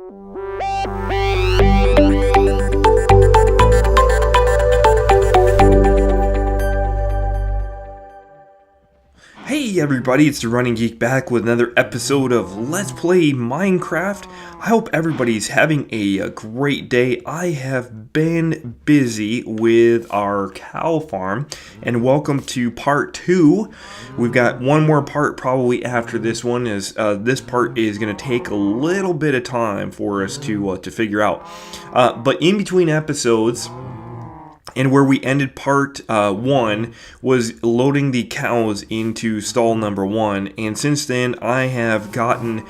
Hey everybody, it's the Running Geek back with another episode of Let's Play Minecraft. I hope everybody's having a great day. I have been busy with our cow farm, and welcome to part 2. We've got one more part probably after this one, as this part is going to take a little bit of time for us to figure out. But in between episodes, and where we ended part 1 was loading the cows into stall number 1. And since then, I have gotten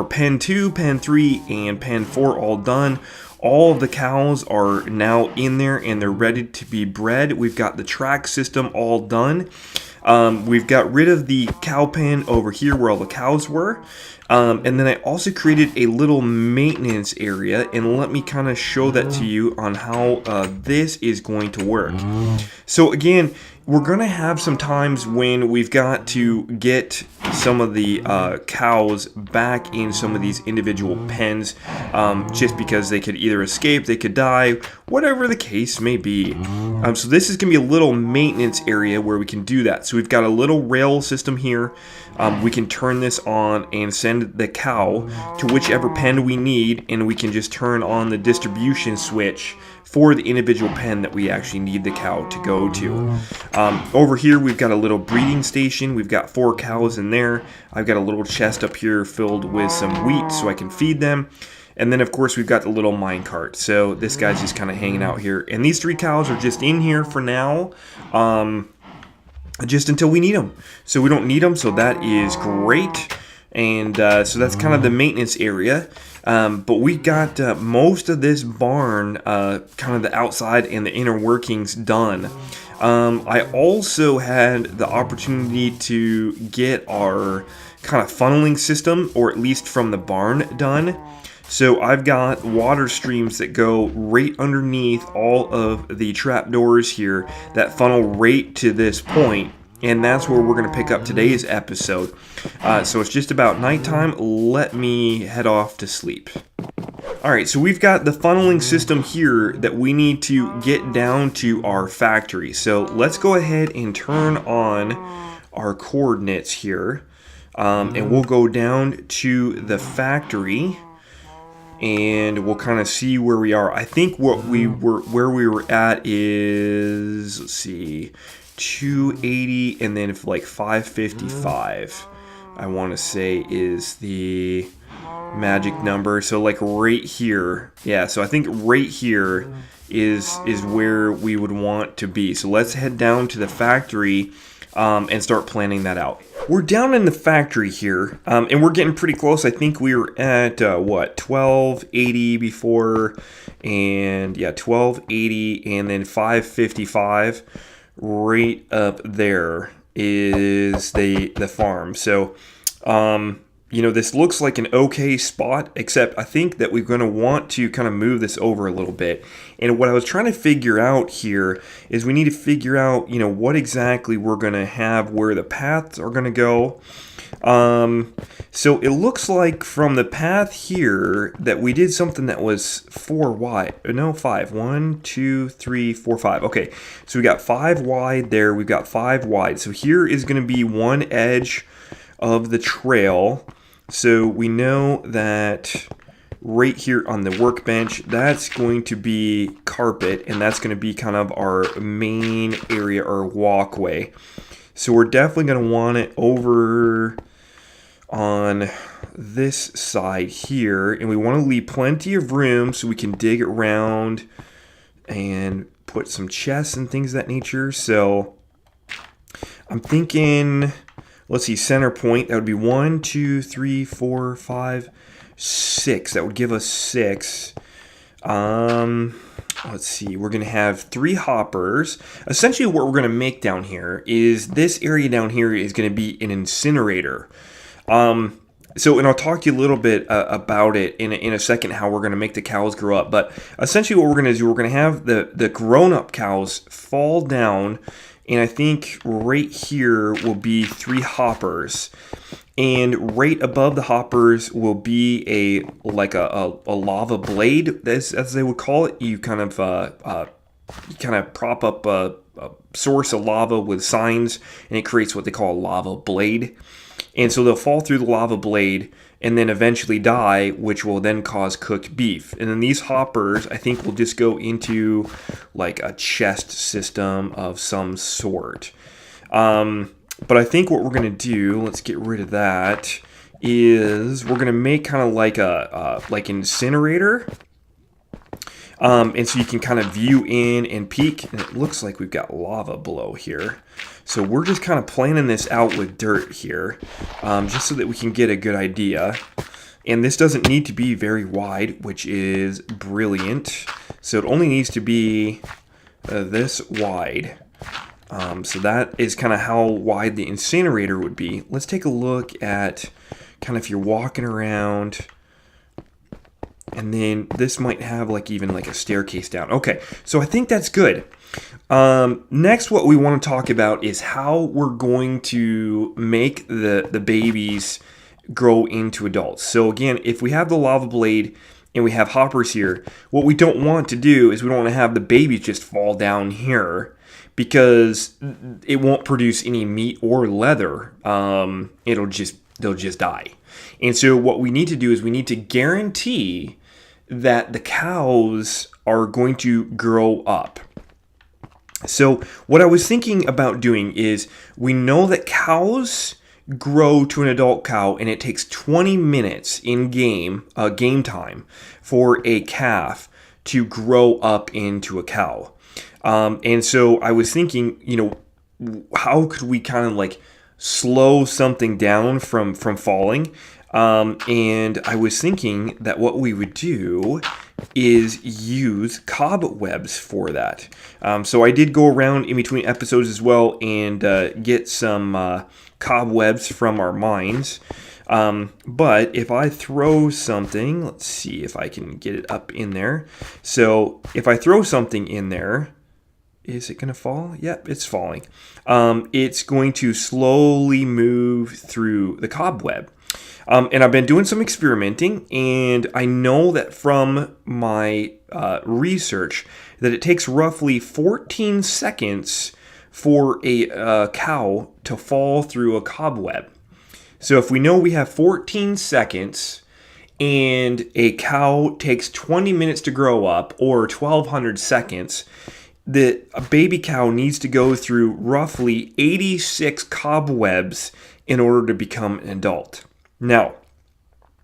pen 2, pen 3, and pen 4 all done. All of the cows are now in there and they're ready to be bred. We've got the track system all done. We've got rid of the cow pen over here where all the cows were. And then I also created a little maintenance area, and let me kind of show that to you on how this is going to work. So again, we're going to have some times when we've got to get some of the cows back in some of these individual pens, just because they could either escape, they could die, whatever the case may be. So this is going to be a little maintenance area where we can do that. So we've got a little rail system here. We can turn this on and send the cow to whichever pen we need, and we can just turn on the distribution switch for the individual pen that we actually need the cow to go to. Over here we've got a little breeding station. We've got 4 cows in there. I've got a little chest up here filled with some wheat so I can feed them. And then of course we've got the little minecart. So this guy's just kind of hanging out here. And these 3 cows are just in here for now. Just until we need them. So we don't need them, so that is great. And so that's kind of the maintenance area. But we got most of this barn, kind of the outside and the inner workings done. I also had the opportunity to get our kind of funneling system, or at least from the barn, done. So I've got water streams that go right underneath all of the trapdoors here that funnel right to this point, and that's where we're going to pick up today's episode. So it's just about nighttime. Let me head off to sleep. Alright, so we've got the funneling system here that we need to get down to our factory. So let's go ahead and turn on our coordinates here, and we'll go down to the factory. And we'll kind of see where we are. I think where we were at is, let's see, 280, and then like 555, I want to say is the magic number. So like right here, yeah. So I think right here is where we would want to be. So let's head down to the factory and start planning that out. We're down in the factory here, and we're getting pretty close. I think we were at, 1280 before, and yeah, 1280, and then 555. Right up there is the farm. So, this looks like an okay spot, except I think that we're going to want to kind of move this over a little bit. And what I was trying to figure out here is we need to figure out, what exactly we're going to have, where the paths are going to go. So it looks like from the path here that we did something that was 4 wide. No, 5. 1, 2, 3, 4, 5. Okay, so we got 5 wide there. We've got 5 wide. So here is going to be one edge of the trail. So we know that right here on the workbench, that's going to be carpet, and that's going to be kind of our main area or walkway. So we're definitely going to want it over on this side here, and we want to leave plenty of room so we can dig around and put some chests and things of that nature. So I'm thinking, let's see, center point, that would be 1, 2, 3, 4, 5, 6. That would give us 6. Let's see, we're going to have 3 hoppers. Essentially what we're going to make down here is, this area down here is going to be an incinerator. And I'll talk to you a little bit about it in a second, how we're going to make the cows grow up. But essentially what we're going to do, we're going to have the grown-up cows fall down, and I think right here will be 3 hoppers. and right above the hoppers will be a lava blade, as they would call it. You kind of prop up a source of lava with signs, and it creates what they call a lava blade. And so they'll fall through the lava blade and then eventually die, which will then cause cooked beef. And then these hoppers, I think, will just go into like a chest system of some sort. But I think what we're going to do, let's get rid of that, is we're going to make kind of like a incinerator. And so you can kind of view in and peek, and it looks like we've got lava below here. So we're just kind of planning this out with dirt here, just so that we can get a good idea. And this doesn't need to be very wide, which is brilliant. So it only needs to be this wide. So that is kind of how wide the incinerator would be. Let's take a look at kind of if you're walking around. And then this might have even a staircase down. Okay, so I think that's good. Next, what we want to talk about is how we're going to make the babies grow into adults. So again, if we have the lava blade and we have hoppers here, what we don't want to do is we don't want to have the babies just fall down here, because it won't produce any meat or leather. They'll just die. And so what we need to do is we need to guarantee that the cows are going to grow up. So what I was thinking about doing is, we know that cows grow to an adult cow, and it takes 20 minutes in game time for a calf to grow up into a cow. And so I was thinking, how could we kind of slow something down from falling? And I was thinking that what we would do is use cobwebs for that. So I did go around in between episodes as well and get some cobwebs from our mines. But if I throw something, let's see if I can get it up in there. So if I throw something in there, is it going to fall? Yep, it's falling. It's going to slowly move through the cobweb. And I've been doing some experimenting, and I know that from my research that it takes roughly 14 seconds for a cow to fall through a cobweb. So if we know we have 14 seconds and a cow takes 20 minutes to grow up, or 1,200 seconds, a baby cow needs to go through roughly 86 cobwebs in order to become an adult. Now,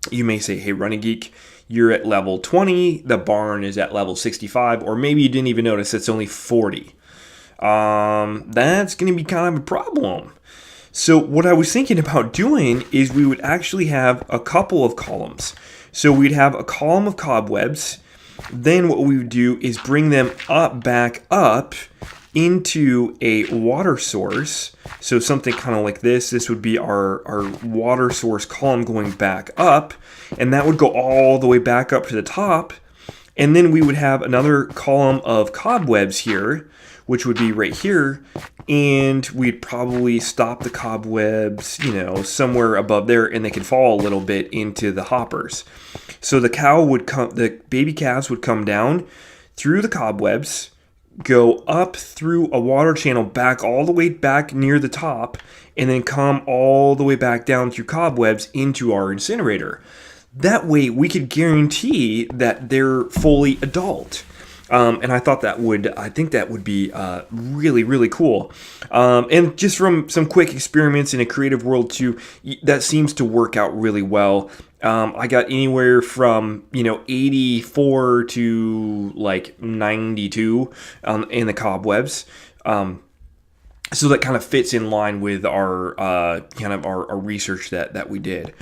you may say, hey, Running Geek, you're at level 20, the barn is at level 65, or maybe you didn't even notice it's only 40. That's going to be kind of a problem. So what I was thinking about doing is we would actually have a couple of columns. So we'd have a column of cobwebs. Then what we would do is bring them back up into a water source. So something kind of like this. This would be our water source column going back up, and that would go all the way back up to the top. And then we would have another column of cobwebs here, which would be right here, and we'd probably stop the cobwebs, somewhere above there, and they could fall a little bit into the hoppers. So the baby calves would come down through the cobwebs, go up through a water channel back all the way back near the top, and then come all the way back down through cobwebs into our incinerator. That way we could guarantee that they're fully adult. And I think that would be really, really cool. And just from some quick experiments in a creative world too, that seems to work out really well. I got anywhere from 84 to 92 in the cobwebs. So that kind of fits in line with our research that we did.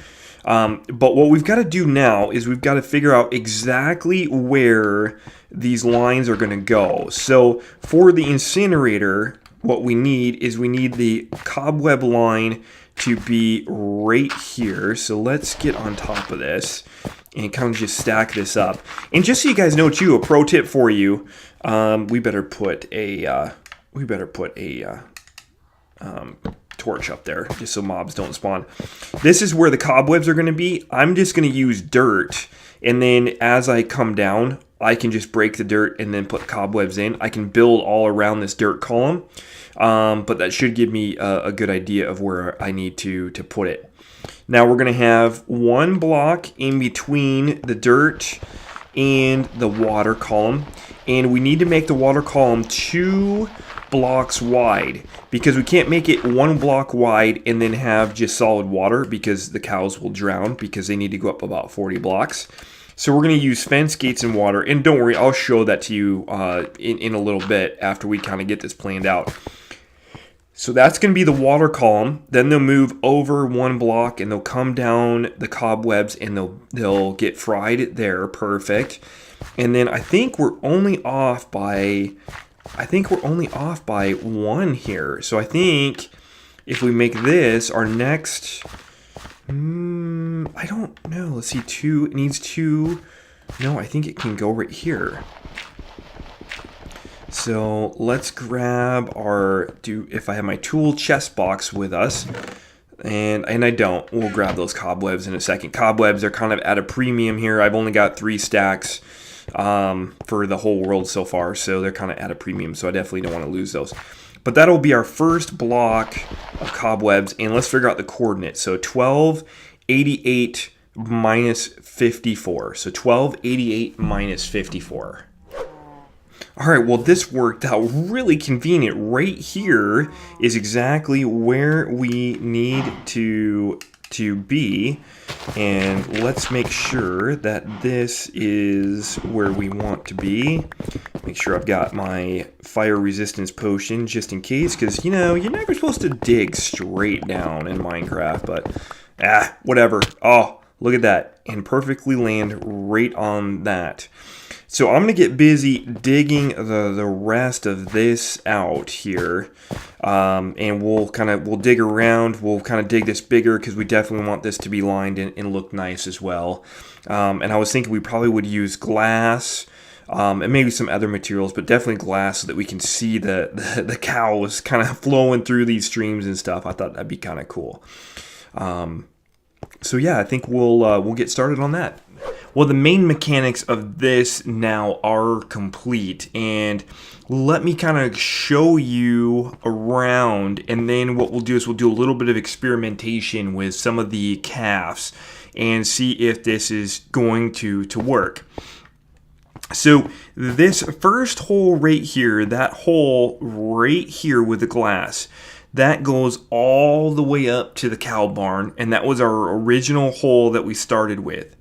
But what we've got to do now is we've got to figure out exactly where these lines are going to go. So for the incinerator, what we need is the cobweb line to be right here. So let's get on top of this and kind of just stack this up. And just so you guys know too, a pro tip for you, we better put a torch up there just so mobs don't spawn. This is where the cobwebs are going to be. I'm just going to use dirt, and then as I come down, I can just break the dirt and then put cobwebs in. I can build all around this dirt column, but that should give me a good idea of where I need to put it. Now we're going to have one block in between the dirt and the water column, and we need to make the water column 2 blocks wide, because we can't make it 1 block wide and then have just solid water, because the cows will drown because they need to go up about 40 blocks. So we're going to use fence, gates, and water, and don't worry, I'll show that to you in a little bit after we kind of get this planned out. So that's going to be the water column. Then they'll move over 1 block and they'll come down the cobwebs and they'll get fried there. Perfect. And then I think we're only off by 1 here. So I think if we make this our next, I don't know. Let's see, 2. It needs 2. No, I think it can go right here. So let's grab if I have my tool chest box with us, and I don't, we'll grab those cobwebs in a second. Cobwebs are kind of at a premium here. I've only got 3 stacks for the whole world so far, so they're kind of at a premium, so I definitely don't want to lose those. But that'll be our first block of cobwebs, and let's figure out the coordinates. So 1288 minus 54. So 1288 minus 54. All right, well, this worked out really convenient. Right here is exactly where we need to be. And let's make sure that this is where we want to be. Make sure I've got my fire resistance potion just in case, because, you know, you're never supposed to dig straight down in Minecraft, but whatever. Oh, look at that. And perfectly land right on that. So I'm going to get busy digging the rest of this out here, and we'll dig around. We'll kind of dig this bigger because we definitely want this to be lined and look nice as well. And I was thinking we probably would use glass and maybe some other materials, but definitely glass so that we can see the cows kind of flowing through these streams and stuff. I thought that'd be kind of cool. So yeah, I think we'll get started on that. Well, the main mechanics of this now are complete, and let me kind of show you around, and then what we'll do is we'll do a little bit of experimentation with some of the calves and see if this is going to work. So this first hole right here, that hole right here with the glass, that goes all the way up to the cow barn, and that was our original hole that we started with.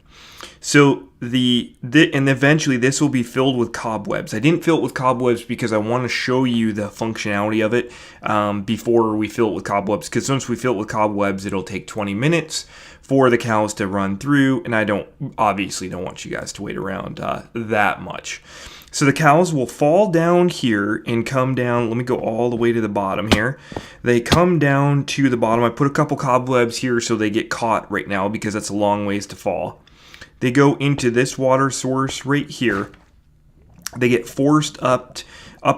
So and eventually this will be filled with cobwebs. I didn't fill it with cobwebs because I want to show you the functionality of it before we fill it with cobwebs, because once we fill it with cobwebs, it'll take 20 minutes for the cows to run through, and I obviously don't want you guys to wait around that much. So the cows will fall down here and come down. Let me go all the way to the bottom here. They come down to the bottom. I put a couple cobwebs here so they get caught right now because that's a long ways to fall. They go into this water source right here. They get forced up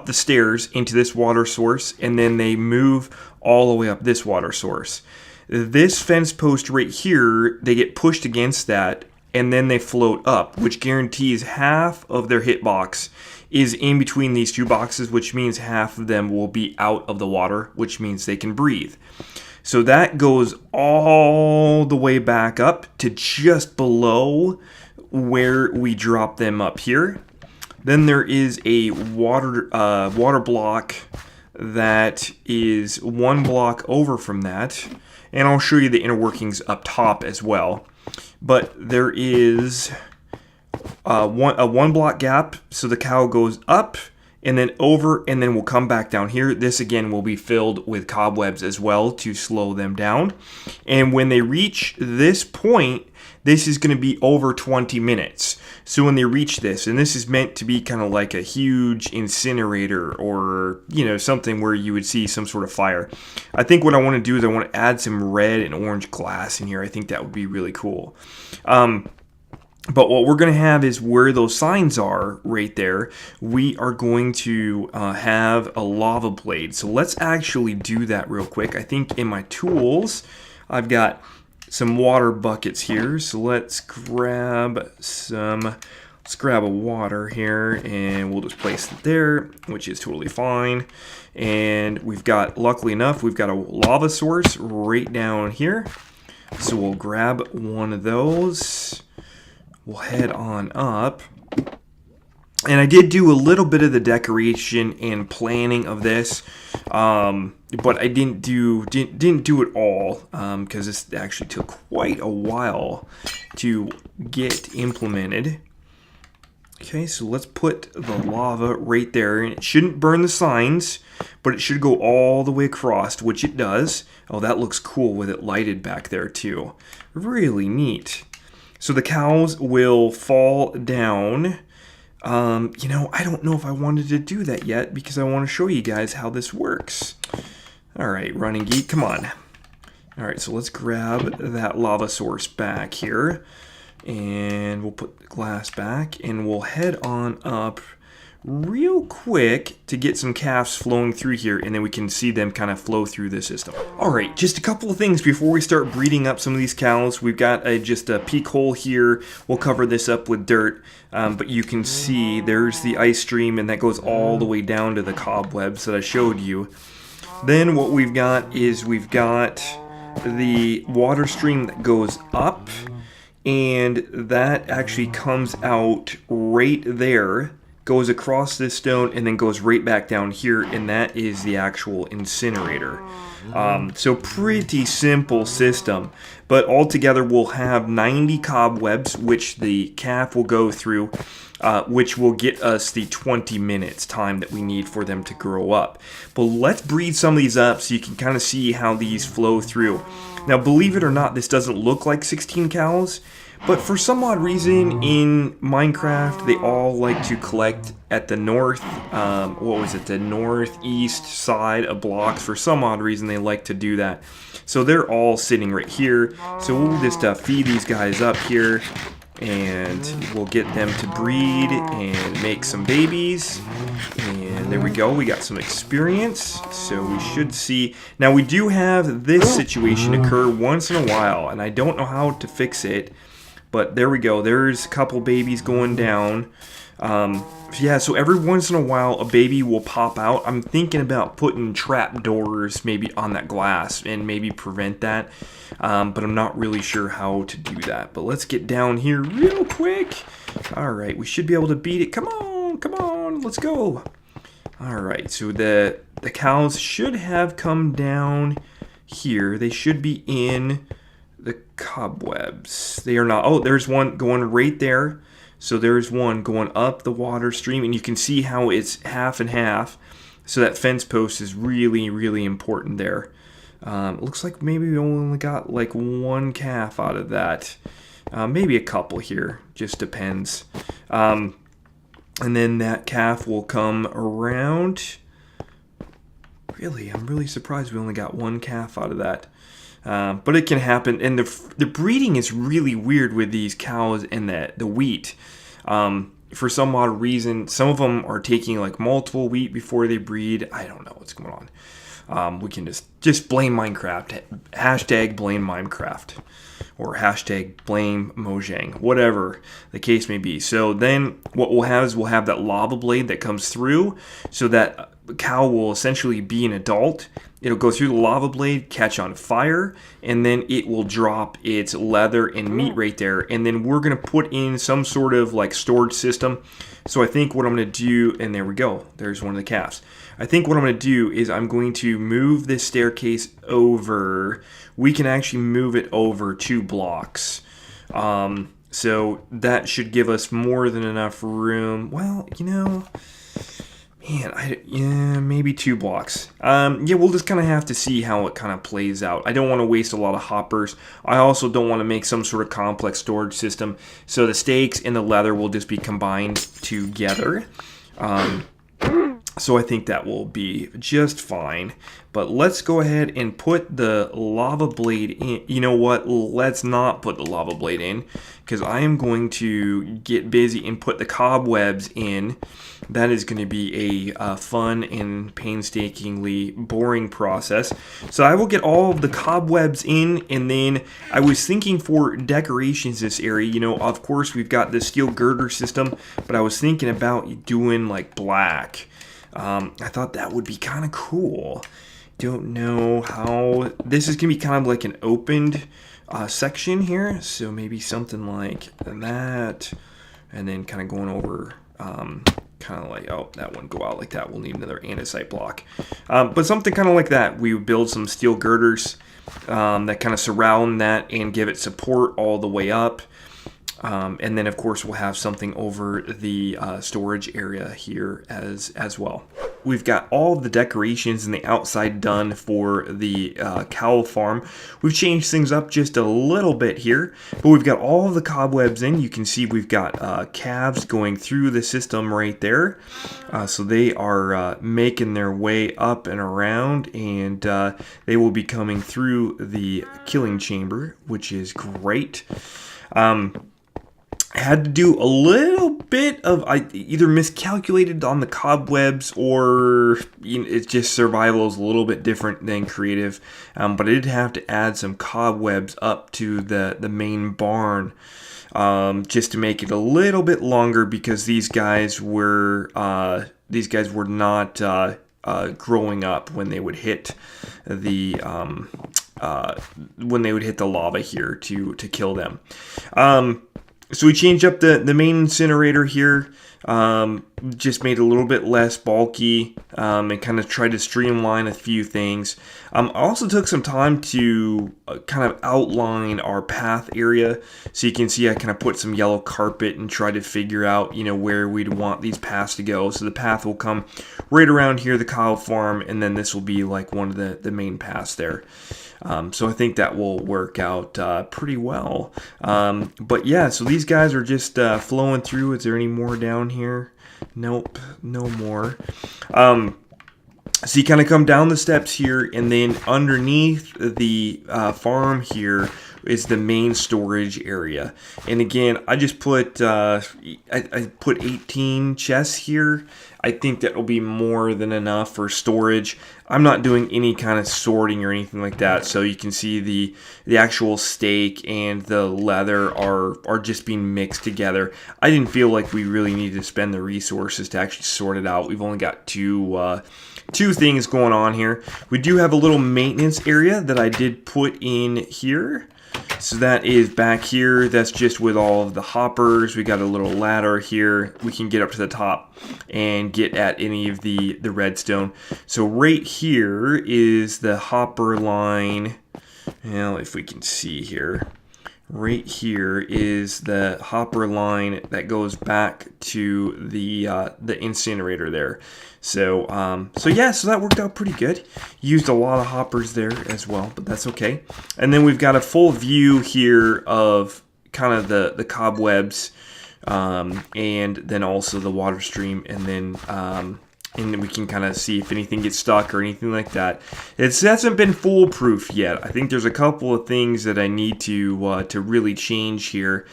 the stairs into this water source, and then they move all the way up this water source. This fence post right here, they get pushed against that, and then they float up, which guarantees half of their hitbox is in between these 2 boxes, which means half of them will be out of the water, which means they can breathe. So that goes all the way back up to just below where we drop them up here. Then there is a water block that is 1 block over from that. And I'll show you the inner workings up top as well. But there is a 1 block gap, so the cow goes up and then over, and then we'll come back down here. This again will be filled with cobwebs as well to slow them down. And when they reach this point, this is going to be over 20 minutes. So when they reach this, and this is meant to be kind of like a huge incinerator, or, you know, something where you would see some sort of fire. I think what I want to do is I want to add some red and orange glass in here. I think that would be really cool. But what we're going to have is where those signs are right there, we are going to have a lava blade. So let's actually do that real quick. I think in my tools, I've got some water buckets here. So let's grab a water here, and we'll just place it there, which is totally fine. And we've got, luckily enough, we've got a lava source right down here. So we'll grab one of those. We'll head on up. And I did do a little bit of the decoration and planning of this, but I didn't do it all because this actually took quite a while to get implemented. Okay, so let's put the lava right there, and it shouldn't burn the signs, but it should go all the way across, which it does. Oh, that looks cool with it lighted back there too. Really neat. So the cows will fall down. You know, I don't know if I wanted to do that yet because I want to show you guys how this works. All right, Running Geek, come on. All right, so let's grab that lava source back here. And we'll put the glass back, and we'll head on up real quick to get some calves flowing through here, and then we can see them kind of flow through the system. All right, just a couple of things before we start breeding up some of these cows. We've got just a peak hole here. We'll cover this up with dirt, but you can see there's the ice stream, and that goes all the way down to the cobwebs that I showed you. Then what we've got is we've got the water stream that goes up, and that actually comes out right there, goes across this stone, and then goes right back down here, and that is the actual incinerator. So pretty simple system, but altogether we'll have 90 cobwebs, which the calf will go through, which will get us the 20 minutes time that we need for them to grow up. But let's breed some of these up so you can kind of see how these flow through. Now, believe it or not, this doesn't look like 16 cows, but for some odd reason in Minecraft, they all like to collect at the the northeast side of blocks. For some odd reason, they like to do that. So they're all sitting right here. So we'll just feed these guys up here, and we'll get them to breed and make some babies. And there we go, we got some experience, so we should see. Now we do have this situation occur once in a while, and I don't know how to fix it, but there we go, there's a couple babies going down. Yeah, so every once in a while a baby will pop out. I'm thinking about putting trap doors maybe on that glass and maybe prevent that, but I'm not really sure how to do that. But let's get down here real quick. All right, we should be able to beat it. Come on, let's go. All right, so the cows should have come down here. They should be in the cobwebs. They are not. Oh, there's one going right there. So there's one going up the water stream, and you can see how it's half and half. So that fence post is really, really important there. Looks like maybe we only got like one calf out of that. Maybe a couple here, just depends. And then that calf will come around. Really, I'm really surprised we only got one calf out of that. But it can happen, and the breeding is really weird with these cows and the wheat. For some odd reason, some of them are taking like multiple wheat before they breed. I don't know what's going on. We can just blame Minecraft. Hashtag blame Minecraft. Or hashtag blame Mojang. Whatever the case may be. So then what we'll have is we'll have that lava blade that comes through, so that cow will essentially be an adult. It'll go through the lava blade, catch on fire, and then it will drop its leather and meat right there. And then we're going to put in some sort of like storage system. So I think what I'm going to do, and there we go, there's one of the calves. I think what I'm going to do is I'm going to move this staircase over. We can actually move it over 2 blocks. So that should give us more than enough room. Well, you know, man, yeah, maybe 2 blocks. Yeah, we'll just kind of have to see how it kind of plays out. I don't want to waste a lot of hoppers. I also don't want to make some sort of complex storage system. So the steaks and the leather will just be combined together. So I think that will be just fine. But let's go ahead and put the lava blade in. You know what? Let's not put the lava blade in, because I am going to get busy and put the cobwebs in. That is going to be a fun and painstakingly boring process. So I will get all of the cobwebs in, and then I was thinking for decorations in this area, you know, of course we've got the steel girder system, but I was thinking about doing like black. I thought that would be kind of cool. Don't know how. This is going to be kind of like an opened section here. So maybe something like that. And then kind of going over, kind of like, oh, that wouldn't go out like that. We'll need another andesite block. But something kind of like that. We would build some steel girders that kind of surround that and give it support all the way up. And then, of course, we'll have something over the storage area here as well. We've got all of the decorations and the outside done for the cow farm. We've changed things up just a little bit here, but we've got all of the cobwebs in. You can see we've got calves going through the system right there. So they are making their way up and around, and they will be coming through the killing chamber, which is great. Had to do a little bit of, I either miscalculated on the cobwebs, or it's just survival is a little bit different than creative. But I did have to add some cobwebs up to the main barn, just to make it a little bit longer, because these guys were not growing up when they would hit the lava here to kill them. So we changed up the main incinerator here, just made it a little bit less bulky, and kind of tried to streamline a few things. I also took some time to kind of outline our path area. So you can see I kind of put some yellow carpet and try to figure out, where we'd want these paths to go. So the path will come right around here, the cow farm, and then this will be like one of the main paths there. So I think that will work out pretty well. But yeah, so these guys are just flowing through. Is there any more down here? Nope, no more. So you kind of come down the steps here, and then underneath the farm here is the main storage area. And again, I just put I put 18 chests here. I think that will be more than enough for storage. I'm not doing any kind of sorting or anything like that, so you can see the actual steak and the leather are just being mixed together. I didn't feel like we really needed to spend the resources to actually sort it out. We've only got two things going on here. We do have a little maintenance area that I did put in here. So that is back here. That's just with all of the hoppers. We got a little ladder here. We can get up to the top and get at any of the redstone. So right here is the hopper line. Well, if we can see here. Right here is the hopper line that goes back to the incinerator there. So yeah, so that worked out pretty good. Used a lot of hoppers there as well, but that's okay. And then we've got a full view here of kind of the cobwebs, and then also the water stream, and then we can kind of see if anything gets stuck or anything like that. It hasn't been foolproof yet. I think there's a couple of things that I need to really change here.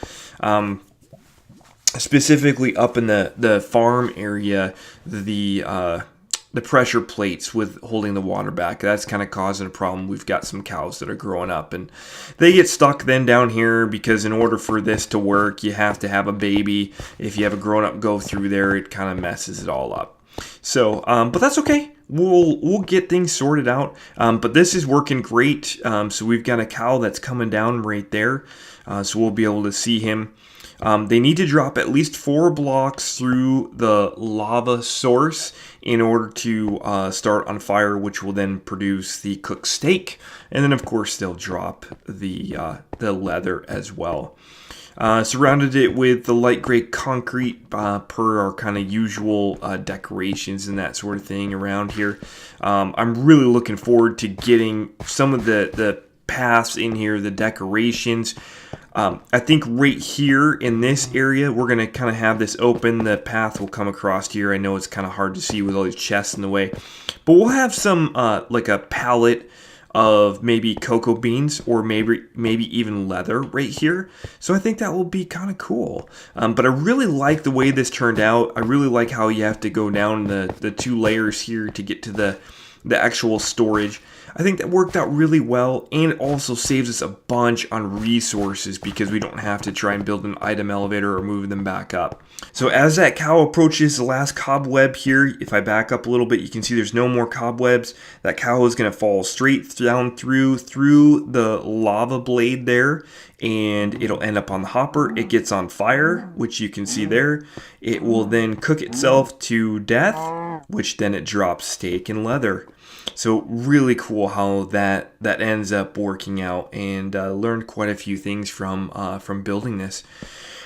Specifically up in the farm area, the pressure plates with holding the water back, that's kind of causing a problem. We've got some cows that are growing up, and they get stuck then down here, because in order for this to work, you have to have a baby. If you have a grown-up go through there, it kind of messes it all up. So, but that's okay. We'll get things sorted out. But this is working great. So we've got a cow that's coming down right there. So we'll be able to see him. They need to drop at least 4 blocks through the lava source in order to start on fire, which will then produce the cooked steak. And then, of course, they'll drop the leather as well. Surrounded it with the light gray concrete per our kind of usual decorations and that sort of thing around here. I'm really looking forward to getting some of the paths in here, the decorations. I think right here in this area, we're going to kind of have this open. The path will come across here. I know it's kind of hard to see with all these chests in the way. But we'll have some, like a pallet of maybe cocoa beans or maybe even leather right here. So I think that will be kind of cool. But I really like the way this turned out. I really like how you have to go down the 2 layers here to get to the actual storage. I think that worked out really well, and it also saves us a bunch on resources because we don't have to try and build an item elevator or move them back up. So as that cow approaches the last cobweb here, if I back up a little bit, you can see there's no more cobwebs. That cow is going to fall straight down through the lava blade there, and it'll end up on the hopper. It gets on fire, which you can see there. It will then cook itself to death, which then it drops steak and leather. So really cool how that ends up working out, and learned quite a few things from building this.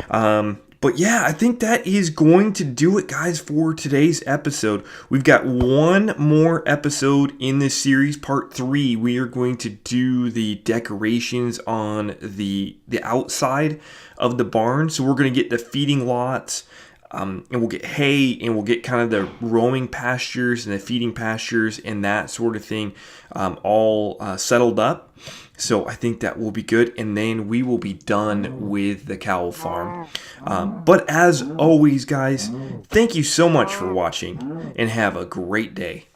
But yeah, I think that is going to do it, guys, for today's episode. We've got one more episode in this series, part 3. We are going to do the decorations on the outside of the barn. So we're going to get the feeding lots, and we'll get hay, and we'll get kind of the roaming pastures and the feeding pastures and that sort of thing all settled up. So I think that will be good, and then we will be done with the cow farm. But as always, guys, thank you so much for watching, and have a great day.